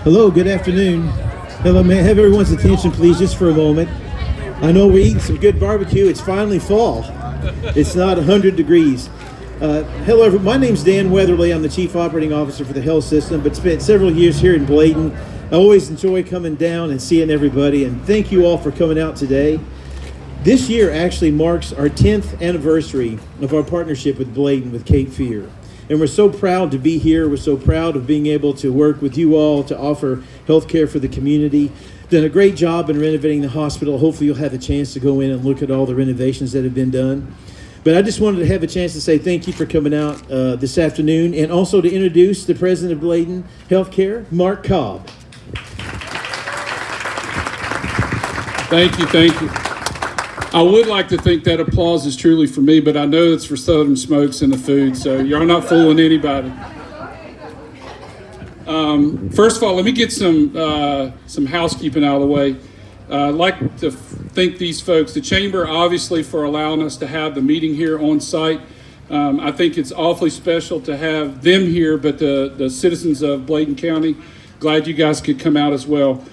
Hello, good afternoon. Hello, may I have everyone's attention, please, just for a moment. I know we're eating some good barbecue. It's finally fall. It's not 100 degrees. Hello, everyone. My name's Dan Weatherly. I'm the Chief Operating Officer for the health system, but spent several years here in Bladen. I always enjoy coming down and seeing everybody, and thank you all for coming out today. This year actually marks our 10th anniversary of our partnership with Bladen, with Cape Fear. And we're so proud to be here. We're so proud of being able to work with you all to offer health care for the community. Done a great job in renovating the hospital. Hopefully you'll have a chance to go in and look at all the renovations that have been done. But I just wanted to have a chance to say thank you for coming out this afternoon, and also to introduce the president of Bladen Healthcare, Mark Cobb. Thank you. I would like to think that applause is truly for me, but I know it's for Southern Smokes and the food, so you're not fooling anybody. First of all, let me get some housekeeping out of the way. I'd like to thank these folks, the Chamber, obviously, for allowing us to have the meeting here on site. I think it's awfully special to have them here, but the citizens of Bladen County, glad you guys could come out as well.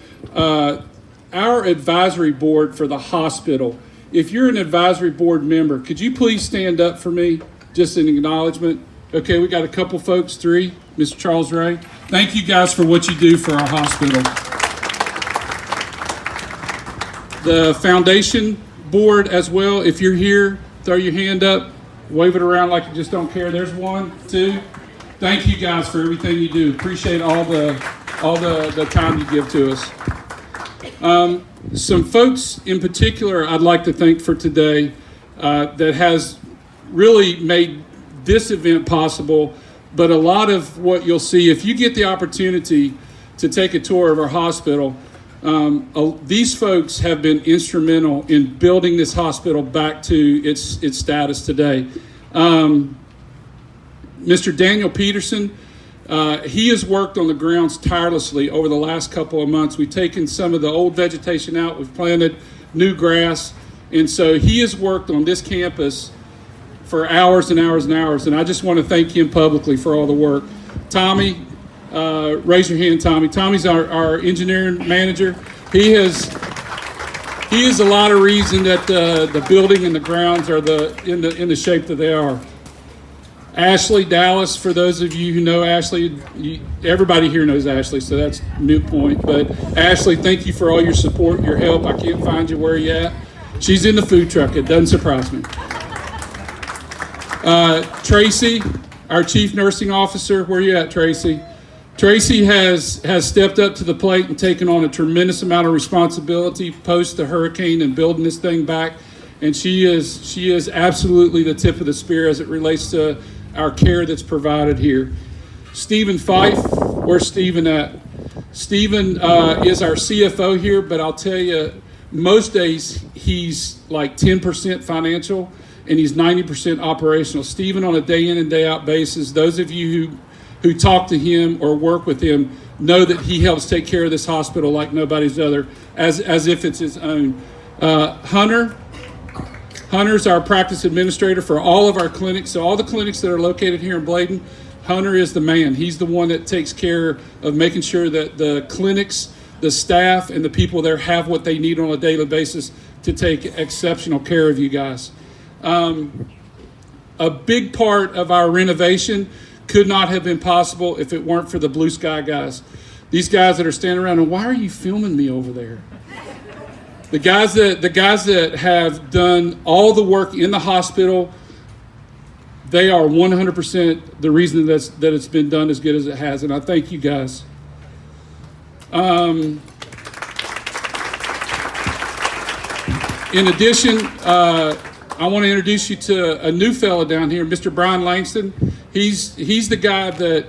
Our advisory board for the hospital, if you're an advisory board member, could you please stand up for me, just an acknowledgement? Okay, we got a couple folks, 3. Mr. Charles Ray. Thank you guys for what you do for our hospital. The foundation board as well, if you're here, throw your hand up, wave it around like you just don't care. There's 1, 2. Thank you guys for everything you do. Appreciate all the time you give to us. Some folks in particular I'd like to thank for today that has really made this event possible, but a lot of what you'll see, if you get the opportunity to take a tour of our hospital, these folks have been instrumental in building this hospital back to its status today. Mr. Daniel Peterson, he has worked on the grounds tirelessly over the last couple of months. We've taken some of the old vegetation out. We've planted new grass. And so he has worked on this campus for hours and hours and hours. And I just want to thank him publicly for all the work. Tommy, raise your hand, Tommy. Tommy's our engineering manager. He is a lot of reason that the building and the grounds are in the shape that they are. Ashley Dallas, for those of you who know Ashley, everybody here knows Ashley, so that's a moot point. But Ashley, thank you for all your support, your help. I can't find you where you're at. She's in the food truck. It doesn't surprise me. Tracy, our chief nursing officer, where you at, Tracy? Tracy has stepped up to the plate and taken on a tremendous amount of responsibility post the hurricane and building this thing back. And she is absolutely the tip of the spear as it relates to our care that's provided here. Stephen Fife, where's Stephen at? Stephen is our CFO here, but I'll tell you, most days he's like 10% financial and he's 90% operational. Stephen, on a day in and day out basis, those of you who talk to him or work with him know that he helps take care of this hospital like nobody's other, as if it's his own. Hunter's our practice administrator for all of our clinics. So all the clinics that are located here in Bladen, Hunter is the man. He's the one that takes care of making sure that the clinics, the staff, and the people there have what they need on a daily basis to take exceptional care of you guys. A big part of our renovation could not have been possible if it weren't for the Blue Sky guys. These guys that are standing around, and why are you filming me over there? The guys that have done all the work in the hospital, they are 100% the reason that it's been done as good as it has, and I thank you guys. In addition, I want to introduce you to a new fella down here, Mr. Braun Langston. He's the guy that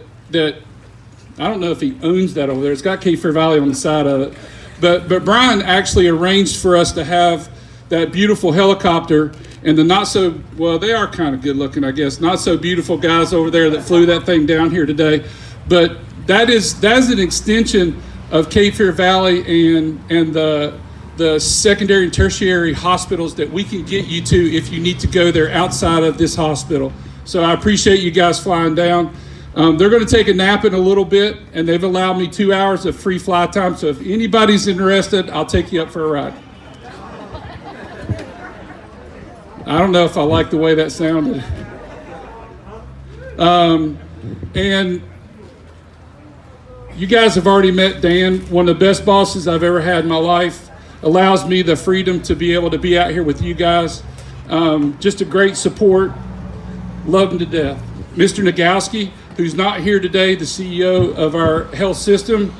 I don't know if he owns that over there. It's got Cape Fear Valley on the side of it. But Brian actually arranged for us to have that beautiful helicopter and the not so, well, they are kind of good looking, I guess, not so beautiful guys over there that flew that thing down here today. But that is an extension of Cape Fear Valley and the secondary and tertiary hospitals that we can get you to if you need to go there outside of this hospital. So I appreciate you guys flying down. They're going to take a nap in a little bit, and they've allowed me 2 hours of free fly time. So if anybody's interested, I'll take you up for a ride. I don't know if I like the way that sounded. And you guys have already met Dan, one of the best bosses I've ever had in my life. Allows me the freedom to be able to be out here with you guys. Just a great support. Love him to death. Mr. Nagowski, who's not here today, the CEO of our health system.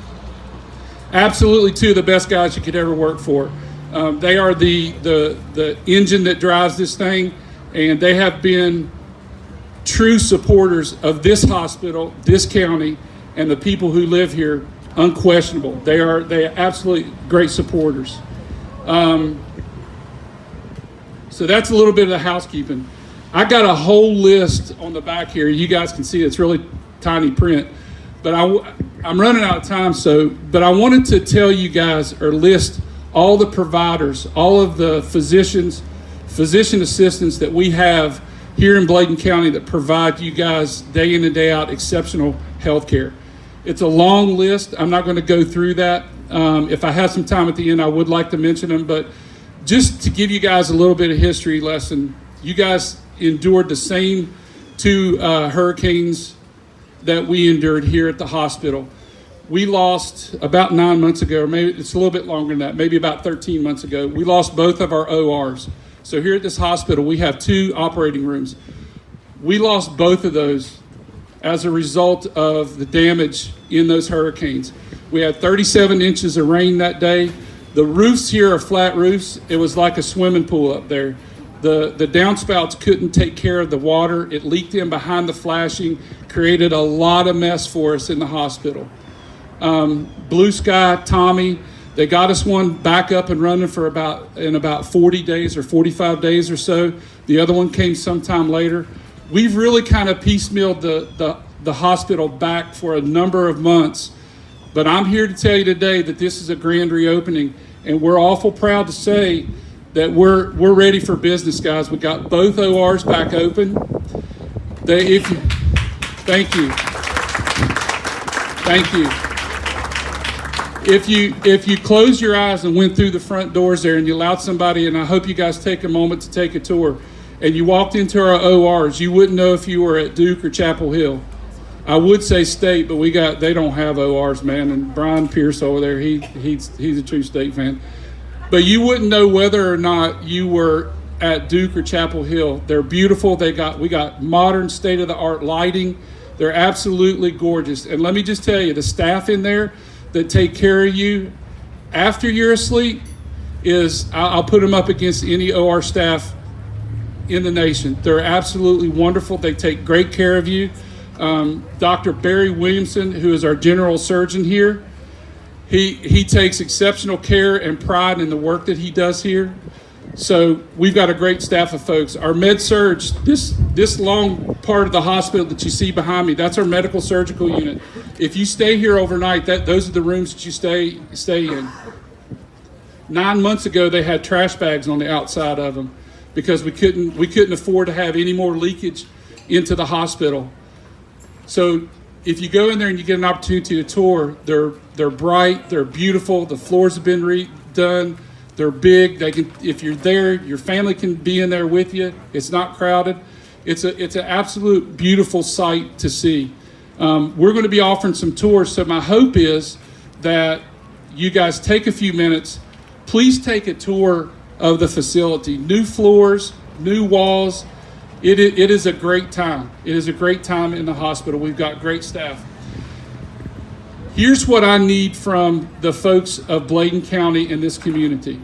Absolutely two of the best guys you could ever work for. They are the engine that drives this thing, and they have been true supporters of this hospital, this county, and the people who live here. Unquestionable. They are absolutely great supporters. So that's a little bit of the housekeeping. I got a whole list on the back here. You guys can see it's really tiny print, but I'm running out of time. But I wanted to tell you guys or list all the providers, all of the physician assistants that we have here in Bladen County that provide you guys day in and day out exceptional health care. It's a long list. I'm not going to go through that. If I have some time at the end, I would like to mention them, but just to give you guys a little bit of history lesson, you guys endured the same two hurricanes that we endured here at the hospital. We lost about 9 months ago, or maybe it's a little bit longer than that, maybe about 13 months ago, we lost both of our ORs. So here at this hospital, we have 2 operating rooms. We lost both of those as a result of the damage in those hurricanes. We had 37 inches of rain that day. The roofs here are flat roofs. It was like a swimming pool up there. The downspouts couldn't take care of the water. It leaked in behind the flashing, created a lot of mess for us in the hospital. Blue Sky, Tommy, they got us one back up and running for about 40 days or 45 days or so. The other one came sometime later. We've really kind of piecemealed the hospital back for a number of months. But I'm here to tell you today that this is a grand reopening, and we're awful proud to say that we're ready for business, guys. We got both ORs back open. Thank you. If you close your eyes and went through the front doors there and you allowed somebody, and I hope you guys take a moment to take a tour, and you walked into our ORs, you wouldn't know if you were at Duke or Chapel Hill. I would say State, but they don't have ORs, man. And Brian Pierce over there, he's a true State fan. But you wouldn't know whether or not you were at Duke or Chapel Hill. They're beautiful. We got modern state-of-the-art lighting. They're absolutely gorgeous. And let me just tell you, the staff in there that take care of you after you're asleep I'll put them up against any OR staff in the nation. They're absolutely wonderful. They take great care of you. Dr. Barry Williamson, who is our general surgeon here, he takes exceptional care and pride in the work that he does here. So we've got a great staff of folks. Our med surge, this long part of the hospital that you see behind me, that's our medical surgical unit. If you stay here overnight, those are the rooms that you stay in. 9 months ago, they had trash bags on the outside of them because we couldn't afford to have any more leakage into the hospital. So if you go in there and you get an opportunity to tour, they're bright, they're beautiful, the floors have been redone, they're big. If you're there, your family can be in there with you. It's not crowded. It's an absolute beautiful sight to see. We're going to be offering some tours, so my hope is that you guys take a few minutes. Please take a tour of the facility. New floors, new walls. It is a great time. It is a great time in the hospital. We've got great staff. Here's what I need from the folks of Bladen County in this community.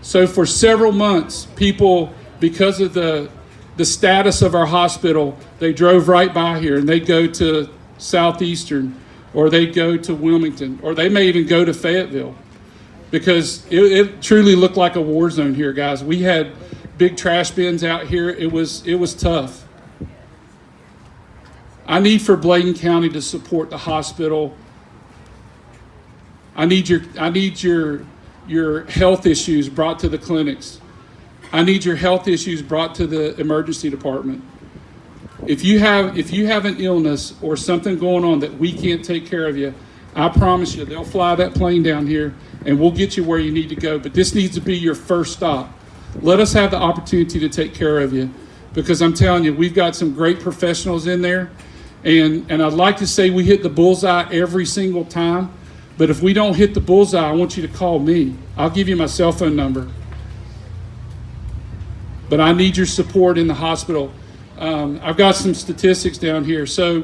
So for several months, people, because of the status of our hospital, they drove right by here and they go to Southeastern, or they go to Wilmington, or they may even go to Fayetteville, because it truly looked like a war zone here, guys. We had big trash bins out here. It was tough. I need for Bladen County to support the hospital. I need your health issues brought to the clinics. I need your health issues brought to the emergency department. If you have an illness or something going on that we can't take care of you, I promise you they'll fly that plane down here and we'll get you where you need to go. But this needs to be your first stop. Let us have the opportunity to take care of you, because I'm telling you, we've got some great professionals in there. And I'd like to say we hit the bullseye every single time, but if we don't hit the bullseye, I want you to call me. I'll give you my cell phone number. But I need your support in the hospital. I've got some statistics down here. So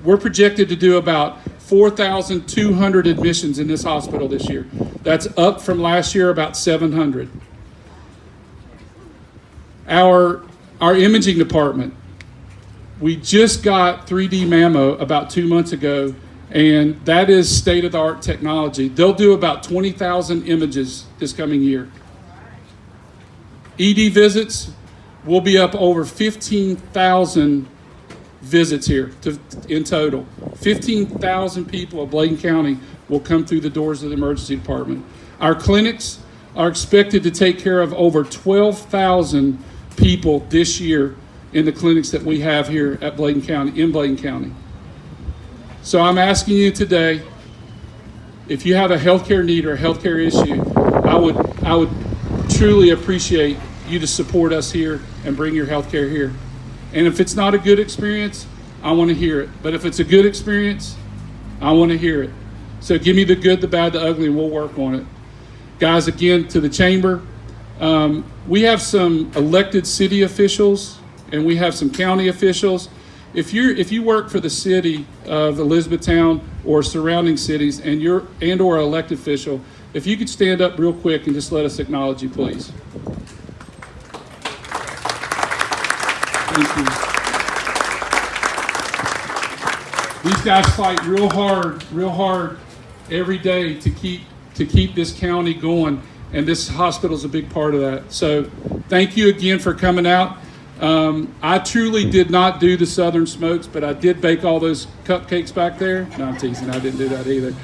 we're projected to do about 4,200 admissions in this hospital this year. That's up from last year about 700. Our imaging department, we just got 3D mammo about 2 months ago, and that is state-of-the-art technology. They'll do about 20,000 images this coming year. ED visits, we'll be up over 15,000 visits here in total. 15,000 people of Bladen County will come through the doors of the emergency department. Our clinics are expected to take care of over 12,000 people this year in the clinics that we have here at Bladen County, in Bladen County. So I'm asking you today, if you have a healthcare need or a healthcare issue, I would truly appreciate you to support us here and bring your healthcare here. And if it's not a good experience, I want to hear it. But if it's a good experience, I want to hear it. So give me the good, the bad, the ugly, and we'll work on it. Guys, again, to the chamber, we have some elected city officials and we have some county officials. If you work for the city of Elizabethtown or surrounding cities and you're or an elected official, if you could stand up real quick and just let us acknowledge you, please. Thank you. These guys fight real hard every day to keep this county going, and this hospital is a big part of that. So thank you again for coming out. I truly did not do the Southern Smokes, but I did bake all those cupcakes back there. No, I'm teasing. I didn't do that either.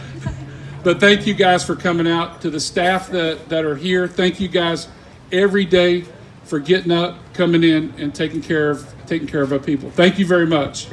But thank you guys for coming out. To the staff that are here, thank you guys every day for getting up, coming in, and taking care of our people. Thank you very much.